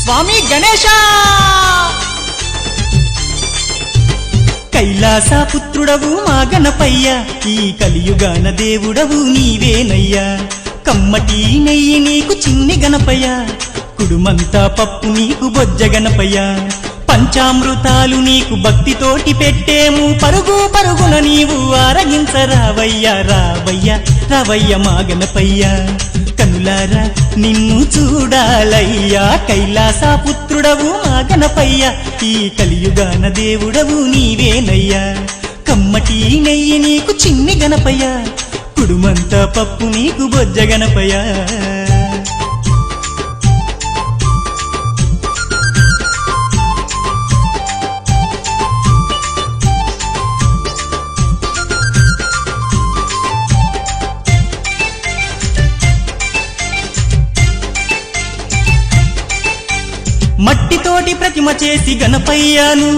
స్వామి గణేశ కైలాస పుత్రుడవు మా గణపయ్య ఈ కలియుగాన దేవుడవు నీవేనయ్యా కమ్మటి నెయ్యి నీకు చిన్ని గణపయ్య కుడుమంతా పప్పు నీకు బొజ్జ గణపయ్య పంచామృతాలు నీకు భక్తితోటి పెట్టేము పరుగు పరుగున నీవు ఆరగించరావయ్యా రావయ్యా రావయ్య మా గణపయ్య కనులారా నిన్ను చూడాలయ్యా కైలాస పుత్రుడవు మా గణపయ్య ఈ కలియుగాన దేవుడవు నీవేనయ్యా కమ్మటి నెయ్యి నీకు చిన్ని గణపయ్య కుడుమంతా పప్పు నీకు బొజ్జ గణపయ్య మట్టితోటి ప్రతిమ చేసి గణపయ్యాను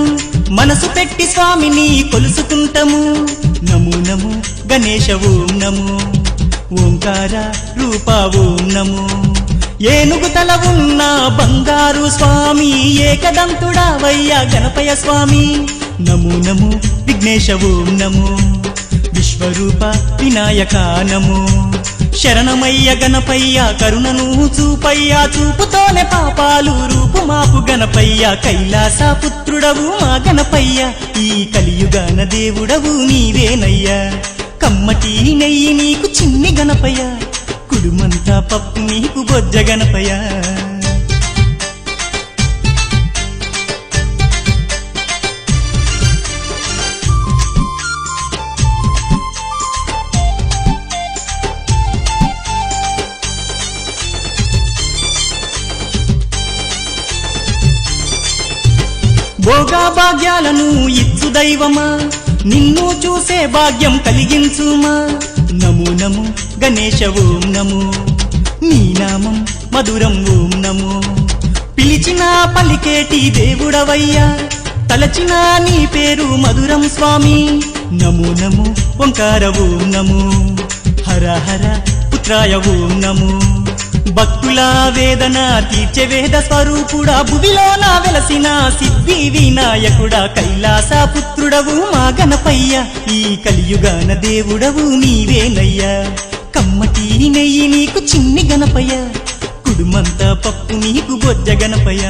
మనసు పెట్టి స్వామిని కొలుసుకుంటాము నమో నమో గణేశ ఓం నమో ఓంకార రూప ఓం నమో ఏనుగు తల ఉన్న బంగారు స్వామి ఏకదంతుడావయ్యా గణపయ్య స్వామి నమో నమో విఘ్నేశ ఓం నమో విశ్వరూప వినాయక నమో శరణమయ్య గణపయ్య కరుణను చూపయ్యా చూపుతోనే పాపాలు రూపు మాపు గణపయ్య కైలాస పుత్రుడవు మా గణపయ్య ఈ కలియుగాన దేవుడవు నీవేనయ్యా కమ్మటి నెయ్యి నీకు చిన్ని గణపయ్య కుడుమంతా పప్పు నీకు బొజ్జ గణపయ్య భోగా భాగ్యాలను ఇచ్చు దైవమా నిన్ను చూసే భాగ్యం కలిగించుమా నమో నమో గణేశ ఓం నమో నీ నామం మధురం ఓం నమో పిలిచిన పలికేటి దేవుడవయ్యా తలచిన నీ పేరు మధురం స్వామి నమో నమో ఓంకార ఓం నమో హర హర పుత్రాయ ఓం నమో భక్తుల వేదన తీర్చే వేద స్వరూపుడా భువిలో నా వెలసిన సిద్ధి వినాయకుడా కైలాస పుత్రుడవు మా గణపయ్య ఈ కలియుగాన దేవుడవు నీవేనయ్యా కమ్మటి నెయ్యి నీకు చిన్ని గణపయ్య కుడుమంతా పప్పు నీకు బొజ్జ గణపయ్య